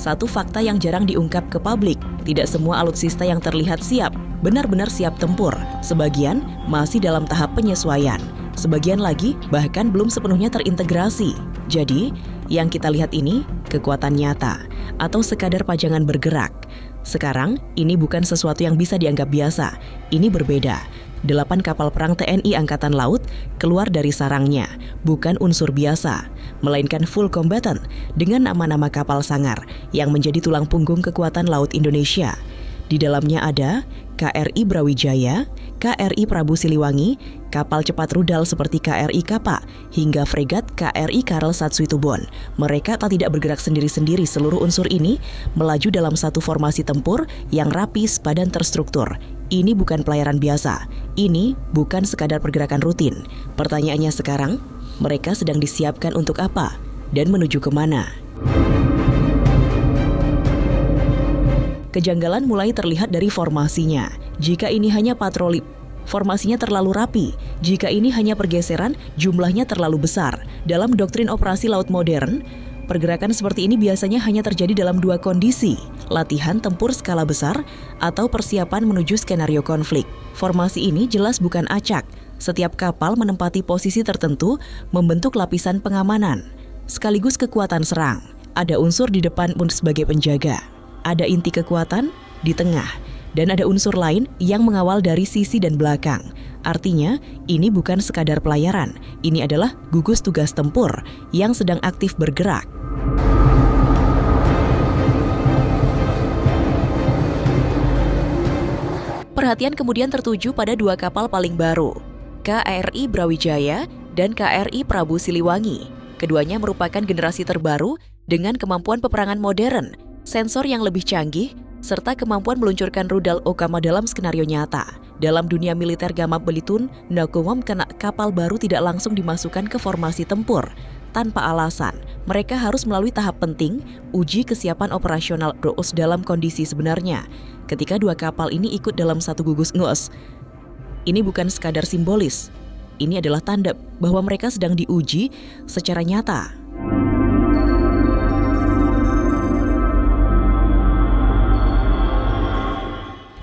Satu fakta yang jarang diungkap ke publik, tidak semua alutsista yang terlihat siap benar-benar siap tempur. Sebagian masih dalam tahap penyesuaian. Sebagian lagi bahkan belum sepenuhnya terintegrasi. Jadi, yang kita lihat ini kekuatan nyata atau sekadar pajangan bergerak. Sekarang, ini bukan sesuatu yang bisa dianggap biasa. Ini berbeda. 8 kapal perang TNI Angkatan Laut keluar dari sarangnya, bukan unsur biasa, melainkan full combatant dengan nama-nama kapal sangar yang menjadi tulang punggung kekuatan laut Indonesia. Di dalamnya ada KRI Brawijaya, KRI Prabu Siliwangi, kapal cepat rudal seperti KRI Kapa, hingga fregat KRI Karel Satsuitubon. Mereka tidak bergerak sendiri-sendiri. Seluruh unsur ini melaju dalam satu formasi tempur yang rapi, padan, terstruktur. Ini bukan pelayaran biasa. Ini bukan sekadar pergerakan rutin. Pertanyaannya sekarang, mereka sedang disiapkan untuk apa dan menuju kemana? Kejanggalan mulai terlihat dari formasinya. Jika ini hanya patroli, formasinya terlalu rapi. Jika ini hanya pergeseran, jumlahnya terlalu besar. Dalam doktrin operasi laut modern, pergerakan seperti ini biasanya hanya terjadi dalam 2 kondisi: latihan tempur skala besar atau persiapan menuju skenario konflik. Formasi ini jelas bukan acak. Setiap kapal menempati posisi tertentu, membentuk lapisan pengamanan, sekaligus kekuatan serang. Ada unsur di depan pun sebagai penjaga. Ada inti kekuatan di tengah, dan ada unsur lain yang mengawal dari sisi dan belakang. Artinya, ini bukan sekadar pelayaran. Ini adalah gugus tugas tempur yang sedang aktif bergerak. Perhatian kemudian tertuju pada 2 kapal paling baru, KRI Brawijaya dan KRI Prabu Siliwangi. Keduanya merupakan generasi terbaru dengan kemampuan peperangan modern, sensor yang lebih canggih, serta kemampuan meluncurkan rudal Okama dalam skenario nyata. Dalam dunia militer gamap belitun, nakumum kena kapal baru tidak langsung dimasukkan ke formasi tempur. Tanpa alasan, mereka harus melalui tahap penting, uji kesiapan operasional ROOS dalam kondisi sebenarnya. Ketika 2 kapal ini ikut dalam satu gugus NGOS, ini bukan sekadar simbolis. Ini adalah tanda bahwa mereka sedang diuji secara nyata.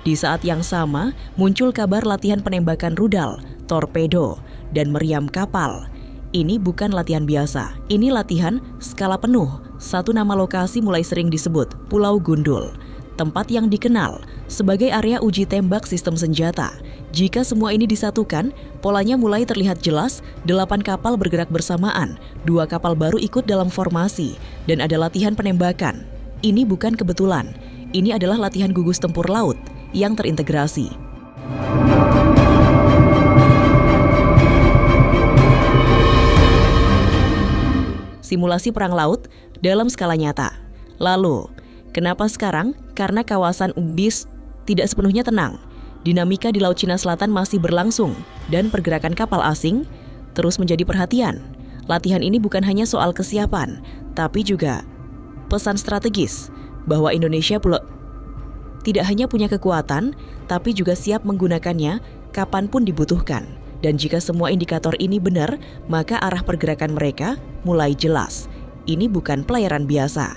Di saat yang sama, muncul kabar latihan penembakan rudal, torpedo, dan meriam kapal. Ini bukan latihan biasa, ini latihan skala penuh. Satu nama lokasi mulai sering disebut, Pulau Gundul, tempat yang dikenal sebagai area uji tembak sistem senjata. Jika semua ini disatukan, polanya mulai terlihat jelas. 8 kapal bergerak bersamaan, 2 kapal baru ikut dalam formasi, dan ada latihan penembakan. Ini bukan kebetulan, ini adalah latihan gugus tempur laut yang terintegrasi. Simulasi perang laut dalam skala nyata. Lalu, kenapa sekarang? Karena kawasan UBIS tidak sepenuhnya tenang. Dinamika di Laut Cina Selatan masih berlangsung dan pergerakan kapal asing terus menjadi perhatian. Latihan ini bukan hanya soal kesiapan, tapi juga pesan strategis bahwa Indonesia tidak hanya punya kekuatan, tapi juga siap menggunakannya kapanpun dibutuhkan. Dan jika semua indikator ini benar, maka arah pergerakan mereka mulai jelas. Ini bukan pelayaran biasa.